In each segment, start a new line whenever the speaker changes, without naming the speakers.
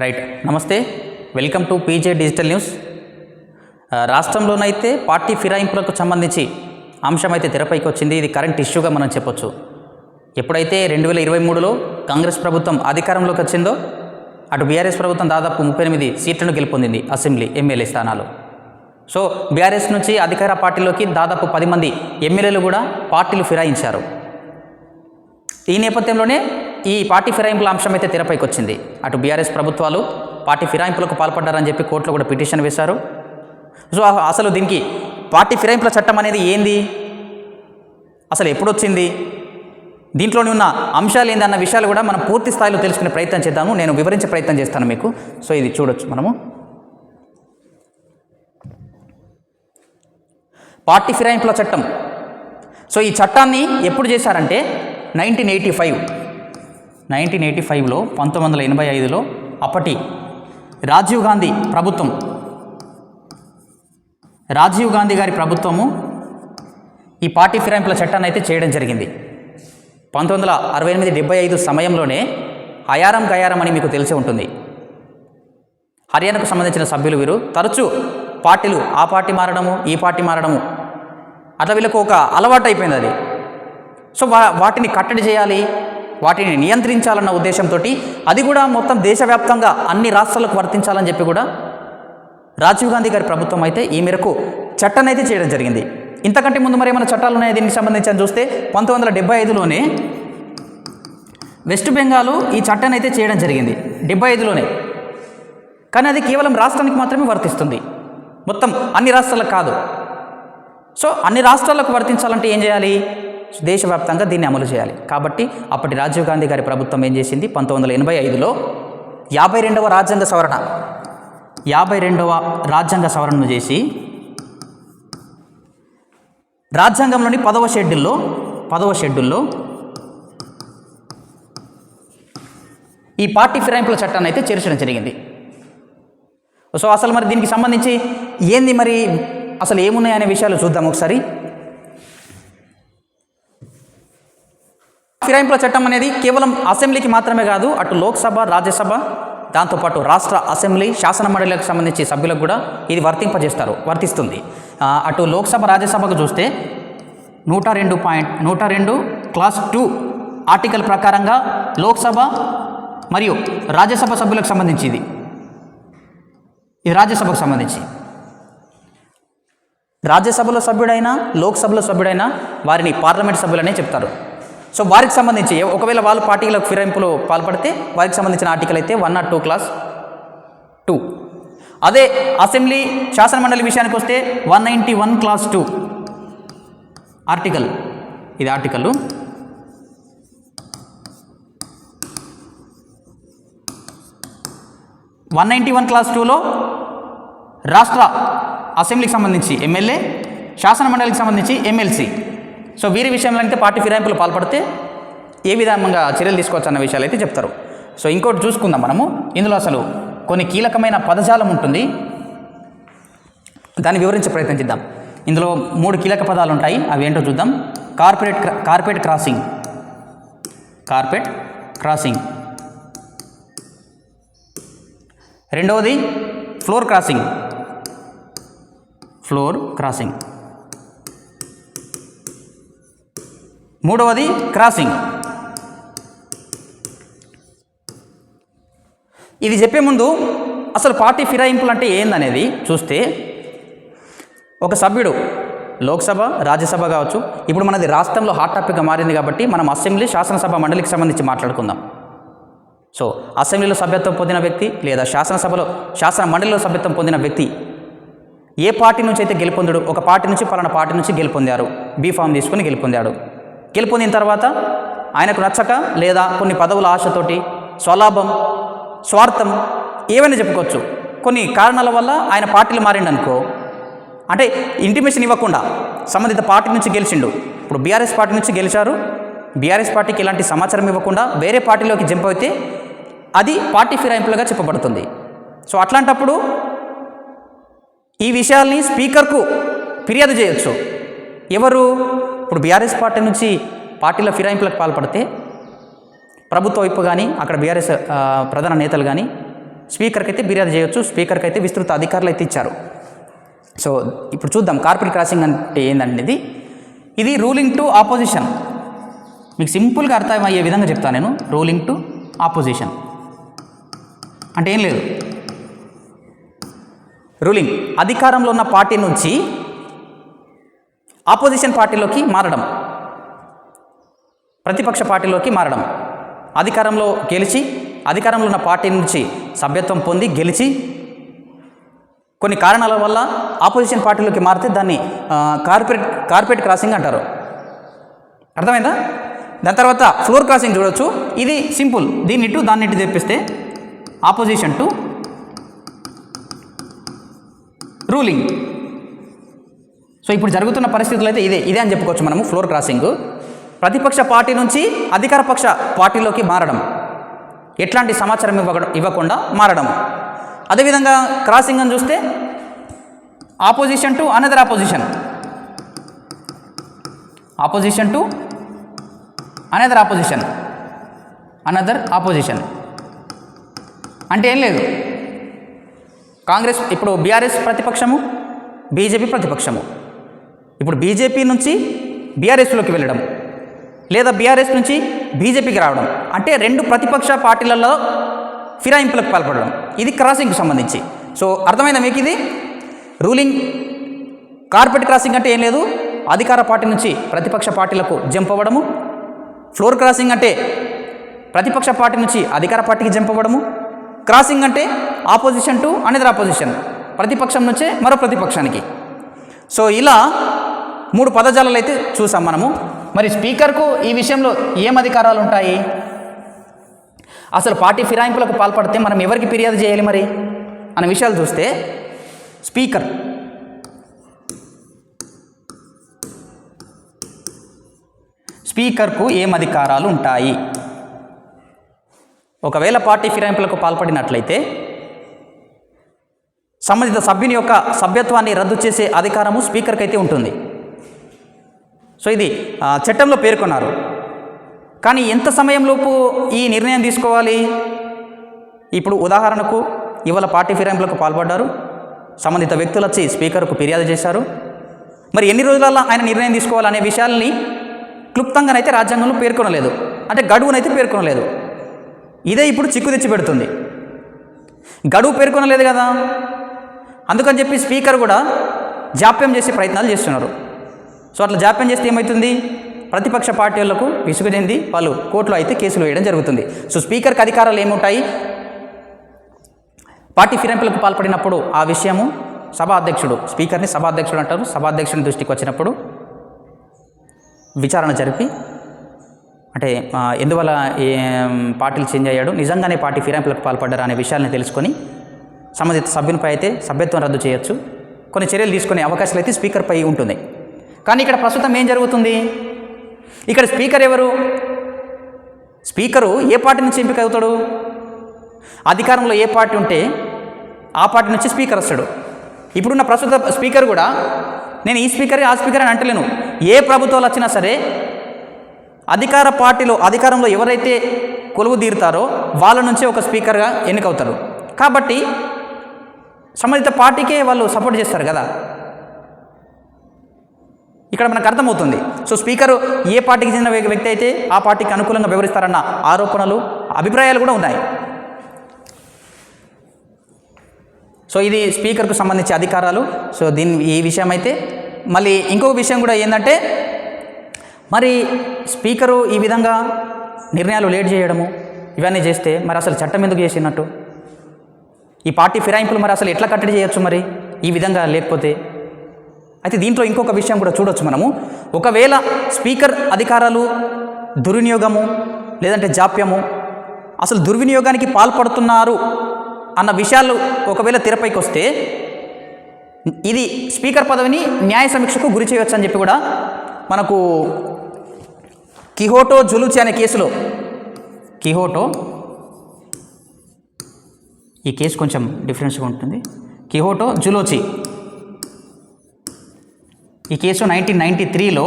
Right. నమస్తే, welcome to PJ digital news. రాష్ట్రంలోనైతే party ఫిరాయింపులకు సంబంధించి అంశం అయితే తెరపైకి వచ్చింది. ఇది కరెంట్ ఇష్యూగా మనం చెప్పొచ్చు. ఎప్పుడైతే 2023లో కాంగ్రెస్ ప్రభుత్వం అధికారంలోకి వచ్చిందో అటు బీఆర్ఎస్ ప్రభుత్వం దాదాపు 38 సీట్లను గెలుపొందింది, అసెంబ్లీ ఎమ్మెల్యే స్థానాలు. సో బీఆర్ఎస్ నుంచి అధికార పార్టీలోకి దాదాపు 10 మంది ఎమ్మెల్యేలు కూడా పార్టీలు ఫిరాయించారు. ఈ నేపథ్యంలోనే ఈ పార్టీ ఫిరాయింపుల అంశం అయితే తెరపైకి వచ్చింది. అటు బీఆర్ఎస్ ప్రభుత్వాలు పార్టీ ఫిరాయింపులకు పాల్పడ్డారని చెప్పి కోర్టులో కూడా పిటిషన్ వేశారు. సో అసలు దీనికి పార్టీ ఫిరాయింపుల చట్టం అనేది ఏంది, అసలు ఎప్పుడు వచ్చింది, దీంట్లోని ఉన్న అంశాలు ఏంది అన్న విషయాలు కూడా మనం పూర్తి స్థాయిలో తెలుసుకునే ప్రయత్నం చేద్దాము. నేను వివరించే ప్రయత్నం చేస్తాను మీకు. సో ఇది చూడొచ్చు మనము. పార్టీ ఫిరాయింపుల చట్టం. సో ఈ చట్టాన్ని ఎప్పుడు చేశారంటే 1985లో 1985లో అప్పటి రాజీవ్ గాంధీ గారి ప్రభుత్వము ఈ పార్టీ ఫిరాయింపుల చట్టాన్ని అయితే చేయడం జరిగింది. 1968-75 సమయంలోనే హయారం గయారం అని మీకు తెలిసే ఉంటుంది. హర్యానాకు సంబంధించిన సభ్యులు వీరు తరచూ పార్టీలు ఆ పార్టీ మారడము ఈ పార్టీ మారడము అట్లా వీళ్ళకు ఒక అలవాటు అయిపోయింది అది. సో వాటిని కట్టడి చేయాలి, వాటిని నియంత్రించాలన్న ఉద్దేశంతో అది కూడా మొత్తం దేశవ్యాప్తంగా అన్ని రాష్ట్రాలకు వర్తించాలని చెప్పి కూడా రాజీవ్ గాంధీ గారి ప్రభుత్వం అయితే ఈ మేరకు చట్టాన్ని అయితే చేయడం జరిగింది. ఇంతకంటే ముందు మరి ఏమైనా చట్టాలు ఉన్నాయి దీనికి సంబంధించి అని చూస్తే 1975లోనే వెస్ట్ బెంగాల్ ఈ చట్టాన్ని అయితే చేయడం జరిగింది, 75లోనే. కానీ అది కేవలం రాష్ట్రానికి మాత్రమే వర్తిస్తుంది, మొత్తం అన్ని రాష్ట్రాలకు కాదు. సో అన్ని రాష్ట్రాలకు వర్తించాలంటే ఏం చేయాలి, దేశవ్యాప్తంగా దీన్ని అమలు చేయాలి. కాబట్టి అప్పటి రాజీవ్ గాంధీ గారి ప్రభుత్వం ఏం చేసింది, 1985లో 52వ రాజ్యాంగ సవరణను చేసి రాజ్యాంగంలోని 10వ షెడ్యూల్లో ఈ పార్టీ ఫిరాయింపుల చట్టాన్ని అయితే చేర్చడం జరిగింది. సో అసలు మరి దీనికి సంబంధించి ఏంది, మరి అసలు ఏమున్నాయనే విషయాలు చూద్దాం ఒకసారి. ఫిరాయింపుల చట్టం అనేది కేవలం అసెంబ్లీకి మాత్రమే కాదు, అటు లోక్సభ, రాజ్యసభ, దాంతోపాటు రాష్ట్ర అసెంబ్లీ, శాసన మండలికి సంబంధించి సభ్యులకు కూడా ఇది వర్తిస్తుంది. అటు లోక్సభ, రాజ్యసభకు చూస్తే 102 క్లాస్ 2 ఆర్టికల్ ప్రకారంగా లోక్సభ మరియు రాజ్యసభ సభ్యులకు సంబంధించి ఇది రాజ్యసభకు సంబంధించి. రాజ్యసభలో సభ్యుడైనా లోక్సభలో సభ్యుడైనా వారిని పార్లమెంట్ సభ్యులనే చెప్తారు. సో వారికి సంబంధించి ఒకవేళ వాళ్ళు పార్టీలకు ఫిరాయింపులు పాల్పడితే వారికి సంబంధించిన ఆర్టికల్ అయితే 102 క్లాస్ 2. అదే అసెంబ్లీ, శాసన మండలి విషయానికి వస్తే 191 క్లాస్ 2 ఆర్టికల్. ఇది ఆర్టికల్ 191 క్లాస్ 2లో రాష్ట్ర అసెంబ్లీకి సంబంధించి ఎమ్మెల్యే, శాసన మండలికి సంబంధించి ఎమ్మెల్సీ. సో వీరి విషయంలో అయితే పార్టీ ఫిరాయింపులు పాల్పడితే ఏ విధంగా చర్యలు తీసుకోవచ్చు అన్న విషయాలు అయితే చెప్తారు. సో ఇంకోటి చూసుకుందాం మనము. ఇందులో అసలు కొన్ని కీలకమైన పదజాలం ఉంటుంది, దాన్ని వివరించే ప్రయత్నం చేద్దాం. ఇందులో 3 కీలక పదాలు ఉంటాయి, అవి ఏంటో చూద్దాం. Carpet crossing. రెండవది ఫ్లోర్ క్రాసింగ్. మూడవది క్రాసింగ్. ఇది చెప్పే ముందు అసలు పార్టీ ఫిరాయింపులు అంటే ఏందనేది చూస్తే, ఒక సభ్యుడు లోక్సభ, రాజ్యసభ కావచ్చు, ఇప్పుడు మనది రాష్ట్రంలో హాట్ టాపిక్గా మారింది కాబట్టి మనం అసెంబ్లీ, శాసనసభ మండలికి సంబంధించి మాట్లాడుకుందాం. సో అసెంబ్లీలో సభ్యత్వం పొందిన వ్యక్తి లేదా శాసన మండలిలో సభ్యత్వం పొందిన వ్యక్తి ఏ పార్టీ నుంచి అయితే గెలుపొందాడు, ఒక పార్టీ నుంచి పలానా పార్టీ నుంచి గెలుపొందారు, బీఫామ్ తీసుకుని గెలుపొందిన తర్వాత ఆయనకు నచ్చక లేదా కొన్ని పదవుల ఆశతోటి స్వలాభం, స్వార్థం ఏమైనా చెప్పుకోవచ్చు, కొన్ని కారణాల వల్ల ఆయన పార్టీలు మారిండు అనుకో, అంటే ఇంటిమేషన్ ఇవ్వకుండా సంబంధిత పార్టీ నుంచి గెలిచిండు. ఇప్పుడు బీఆర్ఎస్ పార్టీ నుంచి గెలిచారు, బీఆర్ఎస్ పార్టీకి ఇలాంటి సమాచారం ఇవ్వకుండా వేరే పార్టీలోకి జంప్ అయితే అది పార్టీ ఫిరాయింపులుగా చెప్పబడుతుంది. సో అట్లాంటప్పుడు ఈ విషయాల్ని స్పీకర్కు ఫిర్యాదు చేయొచ్చు. ఎవరు, ఇప్పుడు బీఆర్ఎస్ పార్టీ నుంచి పార్టీల ఫిరాయింపులకు పాల్పడితే ప్రభుత్వ వైపు కానీ అక్కడ బీఆర్ఎస్ ప్రధాన నేతలు కానీ స్పీకర్కి అయితే ఫిర్యాదు చేయొచ్చు, స్పీకర్కి అయితే విస్తృత అధికారులు అయితే ఇచ్చారు. సో ఇప్పుడు చూద్దాం కార్పెట్ క్రాసింగ్ అంటే ఏందనేది. ఇది రూలింగ్ టు ఆపోజిషన్. మీకు సింపుల్గా అర్థమయ్యే విధంగా చెప్తాను నేను. రూలింగ్ టు ఆపోజిషన్ అంటే ఏం లేదు, రూలింగ్ అధికారంలో ఉన్న పార్టీ నుంచి ఆపోజిషన్ పార్టీలోకి మారడం, ప్రతిపక్ష పార్టీలోకి మారడం. అధికారంలో గెలిచి అధికారంలో ఉన్న పార్టీ నుంచి సభ్యత్వం పొంది గెలిచి కొన్ని కారణాల వల్ల ఆపోజిషన్ పార్టీలోకి మారితే దాన్ని కార్పెట్ క్రాసింగ్ అంటారు. అర్థమైందా? దాని తర్వాత ఫ్లోర్ క్రాసింగ్ చూడొచ్చు. ఇది సింపుల్, దీన్ని ఇటు దాన్ని ఇటు తెప్పిస్తే ఆపోజిషన్ టు రూలింగ్. సో ఇప్పుడు జరుగుతున్న పరిస్థితులు అయితే ఇదే అని చెప్పుకోవచ్చు మనము. ఫ్లోర్ క్రాసింగ్ ప్రతిపక్ష పార్టీ నుంచి అధికార పక్ష పార్టీలోకి మారడం, ఎట్లాంటి సమాచారం ఇవ్వకుండా మారడం. అదేవిధంగా క్రాసింగ్ అని చూస్తే opposition to another opposition, opposition to another opposition, another opposition అంటే ఏం లేదు. కాంగ్రెస్ ఇప్పుడు బీఆర్ఎస్ ప్రతిపక్షము, బీజేపీ ప్రతిపక్షము. ఇప్పుడు బీజేపీ నుంచి బీఆర్ఎస్లోకి వెళ్ళడం లేదా బీఆర్ఎస్ నుంచి బీజేపీకి రావడం అంటే రెండు ప్రతిపక్ష పార్టీలలో ఫిరాయింపులకు పాల్పడడం. ఇది క్రాసింగ్కి సంబంధించి. సో అర్థమైందా మీకు? ఇది రూలింగ్ కార్పెట్ క్రాసింగ్ అంటే ఏం లేదు, అధికార పార్టీ నుంచి ప్రతిపక్ష పార్టీలకు జంప్ అవ్వడము. ఫ్లోర్ క్రాసింగ్ అంటే ప్రతిపక్ష పార్టీ నుంచి అధికార పార్టీకి జంప్ అవ్వడము. క్రాసింగ్ అంటే ఆపోజిషన్ టు అనదర్ ఆపోజిషన్, ప్రతిపక్షం నుంచే మరో ప్రతిపక్షానికి. సో ఇలా 3 పదజాలాలు అయితే చూసాం మనము. మరి స్పీకర్కు ఈ విషయంలో ఏం అధికారాలు ఉంటాయి? అసలు పార్టీ ఫిరాయింపులకు పాల్పడితే మనం ఎవరికి ఫిర్యాదు చేయాలి మరి అనే విషయాలు చూస్తే స్పీకర్కు ఏం అధికారాలు ఉంటాయి? ఒకవేళ పార్టీ ఫిరాయింపులకు పాల్పడినట్లయితే సంబంధిత సభ్యుని యొక్క సభ్యత్వాన్ని రద్దు చేసే అధికారము స్పీకర్కి అయితే ఉంటుంది. సో ఇది చట్టంలో పేర్కొన్నారు. కానీ ఎంత సమయంలోపు ఈ నిర్ణయం తీసుకోవాలి? ఇప్పుడు ఉదాహరణకు ఇవాళ పార్టీ ఫిరాయింపులకు పాల్పడ్డారు, సంబంధిత వ్యక్తులు వచ్చి స్పీకర్కు ఫిర్యాదు చేశారు. మరి ఎన్ని రోజులలో ఆయన నిర్ణయం తీసుకోవాలనే విషయాల్ని క్లుప్తంగానైతే రాజ్యాంగంలో పేర్కొనలేదు, అంటే గడువునైతే పేర్కొనలేదు. ఇదే ఇప్పుడు చిక్కు తెచ్చి పెడుతుంది. గడువు పేర్కొనలేదు కదా, అందుకని చెప్పి స్పీకర్ కూడా జాప్యం చేసే ప్రయత్నాలు చేస్తున్నారు. సో అట్లా జాప్యం చేస్తే ఏమవుతుంది? ప్రతిపక్ష పార్టీలకు విసుగు చెంది వాళ్ళు కోర్టులో అయితే కేసులు వేయడం జరుగుతుంది. సో స్పీకర్కి అధికారాలు ఏముంటాయి? పార్టీ ఫిరాయింపులకు పాల్పడినప్పుడు ఆ విషయము సభాధ్యక్షుడు, స్పీకర్ని సభాధ్యక్షుడు అంటారు, సభాధ్యక్షుని దృష్టికి వచ్చినప్పుడు విచారణ జరిపి అంటే ఎందువల్ల పార్టీలు చేంజ్ అయ్యాడు, నిజంగానే పార్టీ ఫిరాయింపులకు పాల్పడ్డారు అనే విషయాన్ని తెలుసుకొని సంబంధిత సభ్యునిపై అయితే సభ్యత్వం రద్దు చేయొచ్చు, కొన్ని చర్యలు తీసుకునే అవకాశాలు అయితే స్పీకర్పై ఉంటుంది. కానీ ఇక్కడ ప్రస్తుతం ఏం జరుగుతుంది? ఇక్కడ స్పీకర్ ఎవరు? స్పీకరు ఏ పార్టీ నుంచి ఎంపిక అవుతాడు? అధికారంలో ఏ పార్టీ ఉంటే ఆ పార్టీ నుంచి స్పీకర్ వస్తాడు. ఇప్పుడున్న ప్రస్తుత స్పీకర్ కూడా నేను ఈ స్పీకర్ ఆ స్పీకర్ అని అంటలేను. ఏ ప్రభుత్వాలు వచ్చినా సరే అధికార పార్టీలో అధికారంలో ఎవరైతే కొలువు తీరుతారో వాళ్ళ నుంచే ఒక స్పీకర్గా ఎన్నికవుతారు. కాబట్టి సంబంధిత పార్టీకే వాళ్ళు సపోర్ట్ చేస్తారు కదా, ఇక్కడ మనకు అర్థమవుతుంది. సో స్పీకరు ఏ పార్టీకి చెందిన వ్యక్తి అయితే ఆ పార్టీకి అనుకూలంగా వివరిస్తారన్న ఆరోపణలు, అభిప్రాయాలు కూడా ఉన్నాయి. సో ఇది స్పీకర్కు సంబంధించి అధికారాలు. సో ఈ విషయం అయితే మళ్ళీ ఇంకొక విషయం కూడా ఏంటంటే, మరి స్పీకరు ఈ విధంగా నిర్ణయాలు లేట్ చేయడము ఇవన్నీ చేస్తే మరి అసలు చట్టం ఎందుకు చేసినట్టు? ఈ పార్టీ ఫిరాయింపులు మరి అసలు ఎట్లా కట్టడి చేయొచ్చు మరి ఈ విధంగా లేకపోతే? అయితే దీంట్లో ఇంకొక విషయం కూడా చూడొచ్చు మనము. ఒకవేళ స్పీకర్ అధికారాలు దుర్వినియోగము లేదంటే జాప్యము, అసలు దుర్వినియోగానికి పాల్పడుతున్నారు అన్న విషయాలు ఒకవేళ తెరపైకి వస్తే ఇది స్పీకర్ పదవిని న్యాయ సమీక్షకు గురి చేయవచ్చు అని చెప్పి కూడా మనకు కిహోటో జులూచి అనే కేసులో, కిహోటో, ఈ కేసు కొంచెం డిఫరెన్స్గా ఉంటుంది, కిహోటో జులూచి, ఈ కేసు 1993లో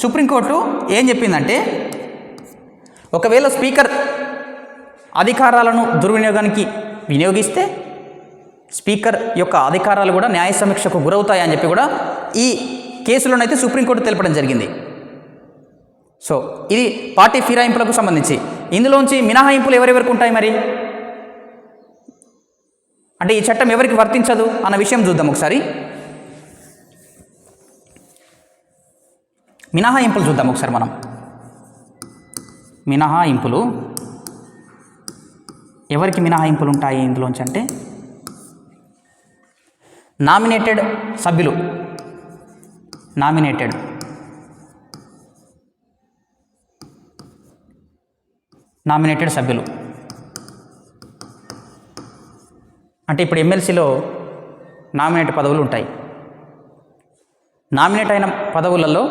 సుప్రీంకోర్టు ఏం చెప్పిందంటే, ఒకవేళ స్పీకర్ అధికారాలను దుర్వినియోగానికి వినియోగిస్తే స్పీకర్ యొక్క అధికారాలు కూడా న్యాయ సమీక్షకు గురవుతాయని చెప్పి కూడా ఈ కేసులోనైతే సుప్రీంకోర్టు తెలపడం జరిగింది. సో ఇది పార్టీ ఫిరాయింపులకు సంబంధించి. ఇందులోంచి మినహాయింపులు ఎవరెవరికి ఉంటాయి మరి, అంటే ఈ చట్టం ఎవరికి వర్తించదు అన్న విషయం చూద్దాం ఒకసారి. మినహాయింపులు చూద్దాం ఒకసారి మనం. మినహాయింపులు ఎవరికి మినహాయింపులు ఉంటాయి ఇందులోంచి అంటే, నామినేటెడ్ సభ్యులు, నామినేటెడ్ సభ్యులు అంటే ఇప్పుడు ఎమ్మెల్సీలో నామినేట్ పదవులు ఉంటాయి. నామినేట్ అయిన పదవులలో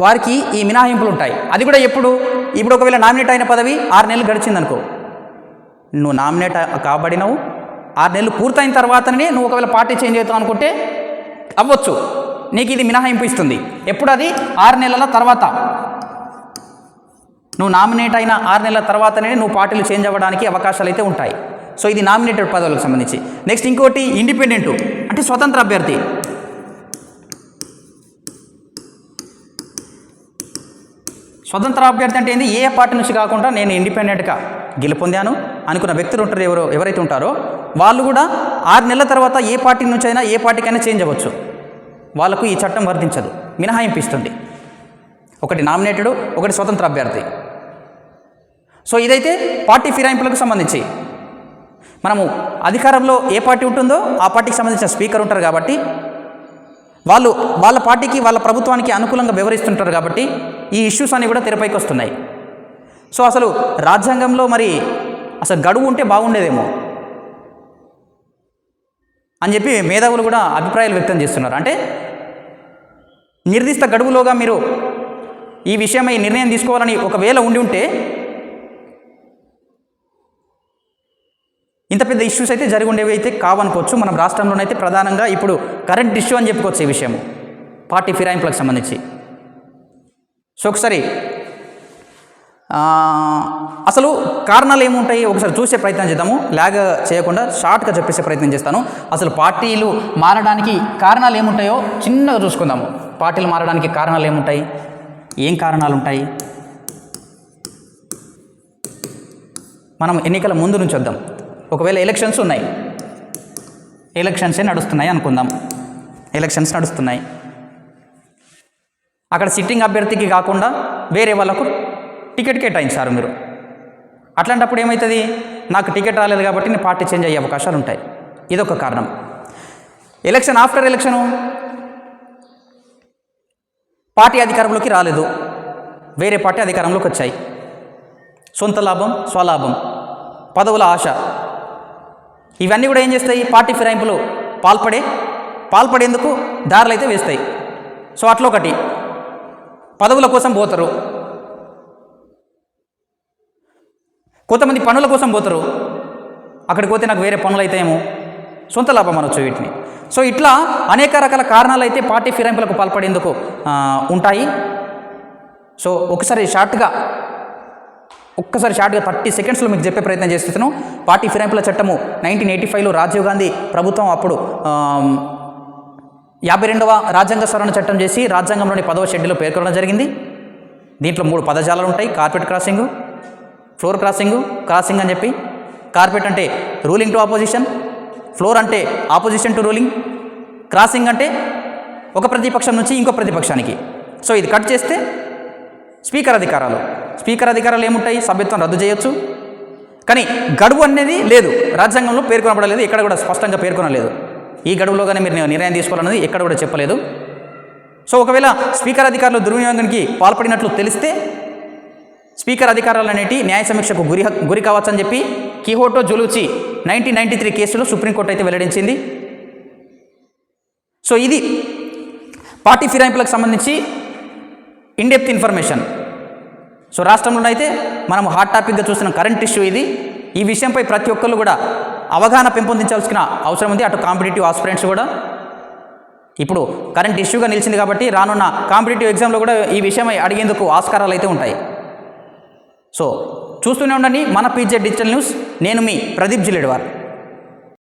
వారికి ఈ మినహాయింపులు ఉంటాయి. అది కూడా ఇప్పుడు ఒకవేళ నామినేట్ అయిన పదవి 6 నెలలు గడిచిందనుకో, నువ్వు నామినేట్ కాబడినవు 6 నెలలు పూర్తయిన తర్వాతనే నువ్వు ఒకవేళ పార్టీ చేంజ్ అవుతావు అనుకుంటే అవ్వచ్చు, నీకు ఇది మినహాయింపు ఇస్తుంది. ఎప్పుడు అది 6 నెలల తర్వాత, నువ్వు నామినేట్ అయిన 6 నెలల తర్వాతనే నువ్వు పార్టీలు చేంజ్ అవ్వడానికి అవకాశాలు అయితే ఉంటాయి. సో ఇది నామినేటెడ్ పదవులకు సంబంధించి. నెక్స్ట్ ఇంకోటి ఇండిపెండెంట్ అంటే స్వతంత్ర అభ్యర్థి. స్వతంత్ర అభ్యర్థి అంటే ఏంది, ఏ పార్టీ నుంచి కాకుండా నేను ఇండిపెండెంట్గా గెలుపొందాను అనుకున్న వ్యక్తులు ఉంటారు, ఎవరైతే ఉంటారో వాళ్ళు కూడా 6 నెలల తర్వాత ఏ పార్టీ నుంచి అయినా ఏ పార్టీకైనా చేంజ్ అవ్వచ్చు. వాళ్ళకు ఈ చట్టం వర్తించదు, మినహాయింపు ఇస్తుంది. ఒకటి నామినేటెడ్, ఒకటి స్వతంత్ర అభ్యర్థి. సో ఇదైతే పార్టీ ఫిరాయింపులకు సంబంధించి. మనము అధికారంలో ఏ పార్టీ ఉంటుందో ఆ పార్టీకి సంబంధించిన స్పీకర్ ఉంటారు కాబట్టి వాళ్ళు వాళ్ళ పార్టీకి వాళ్ళ ప్రభుత్వానికి అనుకూలంగా వ్యవహరిస్తుంటారు కాబట్టి ఈ ఇష్యూస్ అన్నీ కూడా తెరపైకి వస్తున్నాయి. సో అసలు రాజ్యాంగంలో మరి అసలు గడువు ఉంటే బాగుండేదేమో అని చెప్పి మేధావులు కూడా అభిప్రాయాలు వ్యక్తం చేస్తున్నారు. అంటే నిర్దిష్ట గడువులోగా మీరు ఈ విషయమై నిర్ణయం తీసుకోవాలని ఒకవేళ ఉండి ఉంటే ఇంత పెద్ద ఇష్యూస్ అయితే జరిగి ఉండేవి అయితే కావనుకోవచ్చు. మనం రాష్ట్రంలోనైతే ప్రధానంగా ఇప్పుడు కరెంట్ ఇష్యూ అని చెప్పుకోవచ్చు ఈ విషయం, పార్టీ ఫిరాయింపులకు సంబంధించి. సో ఒకసారి అసలు కారణాలు ఏముంటాయి ఒకసారి చూసే ప్రయత్నం చేద్దాము. లాగ్ చేయకుండా షార్ట్గా చెప్పేసే ప్రయత్నం చేస్తాను. అసలు పార్టీలు మారడానికి కారణాలు ఏముంటాయో చిన్నగా చూసుకుందాము. పార్టీలు మారడానికి కారణాలు ఏముంటాయి, ఏం కారణాలు ఉంటాయి, మనం ఎన్నికల ముందు నుంచి వద్దాం. ఒకవేళ ఎలక్షన్స్ ఉన్నాయి, ఎలక్షన్సే నడుస్తున్నాయి అనుకుందాం, ఎలక్షన్స్ నడుస్తున్నాయి. అక్కడ సిట్టింగ్ అభ్యర్థికి కాకుండా వేరే వాళ్ళకు టికెట్ కేటాయించారు మీరు. అట్లాంటప్పుడు ఏమవుతుంది, నాకు టికెట్ రాలేదు కాబట్టి నేను పార్టీ చేంజ్ అయ్యే అవకాశాలు ఉంటాయి. ఇదొక కారణం. ఎలక్షన్ ఆఫ్టర్ ఎలక్షను పార్టీ అధికారంలోకి రాలేదు, వేరే పార్టీ అధికారంలోకి వచ్చాయి. సొంత లాభం, స్వలాభం, పదవుల ఆశ, ఇవన్నీ కూడా ఏం చేస్తాయి, పార్టీ ఫిరాయింపులు పాల్పడేందుకు దారులు అయితే వేస్తాయి. సో అట్లా ఒకటి పదవుల కోసం పోతారు, కొంతమంది పనుల కోసం పోతారు. అక్కడికి పోతే నాకు వేరే పనులు అయితాయేమో, సొంత లాభం అనొచ్చు వీటిని. సో ఇట్లా అనేక రకాల కారణాలు అయితే పార్టీ ఫిరాయింపులకు పాల్పడేందుకు ఉంటాయి. సో ఒక్కసారి షార్ట్గా 30 సెకండ్స్లో మీకు చెప్పే ప్రయత్నం చేస్తున్నాను. పార్టీ ఫిరాయింపుల చట్టము 1985లో రాజీవ్ గాంధీ ప్రభుత్వం అప్పుడు 52వ రాజ్యాంగ సవరణ చట్టం చేసి రాజ్యాంగంలోని 10వ షెడ్యూల్లో పేర్కొనడం జరిగింది. దీంట్లో 3 పదజాలాలు ఉంటాయి: carpet crossing, floor crossing, crossing అని చెప్పి. కార్పెట్ అంటే రూలింగ్ టు ఆపోజిషన్, ఫ్లోర్ అంటే ఆపోజిషన్ టు రూలింగ్, క్రాసింగ్ అంటే ఒక ప్రతిపక్షం నుంచి ఇంకో ప్రతిపక్షానికి. సో ఇది కట్ చేస్తే స్పీకర్ అధికారాలు ఏముంటాయి, సభ్యత్వం రద్దు చేయొచ్చు. కానీ గడువు అనేది లేదు, రాజ్యాంగంలో పేర్కొనబడలేదు, ఎక్కడ కూడా స్పష్టంగా పేర్కొనలేదు. ఈ గడువులోగానే మీరు నిర్ణయం తీసుకోవాలన్నది ఎక్కడ కూడా చెప్పలేదు. సో ఒకవేళ స్పీకర్ అధికారులు దుర్వినియోగానికి పాల్పడినట్లు తెలిస్తే స్పీకర్ అధికారాలు అనేటి న్యాయ సమీక్షకు గురి కావచ్చని చెప్పి కిహోటో జులూచి 1993 కేసులో సుప్రీంకోర్టు అయితే వెల్లడించింది. సో ఇది పార్టీ ఫిరాయింపులకు సంబంధించి ఇన్డెప్త్ ఇన్ఫర్మేషన్. సో రాష్ట్రంలోనైతే మనం హాట్ టాపిక్గా చూసిన కరెంట్ ఇష్యూ ఇది. ఈ విషయంపై ప్రతి ఒక్కళ్ళు కూడా అవగాహన పెంపొందించాల్సిన అవసరం ఉంది. అటు కాంపిటేటివ్ ఆస్పిరెంట్స్ కూడా ఇప్పుడు కరెంట్ ఇష్యూగా నిలిచింది కాబట్టి రానున్న కాంపిటేటివ్ ఎగ్జామ్లో కూడా ఈ విషయమై అడిగేందుకు ఆస్కారాలు అయితే ఉంటాయి. సో చూస్తూనే ఉండండి మన పీజే డిజిటల్ న్యూస్. నేను మీ ప్రదీప్ జిల్లెడ్వార్.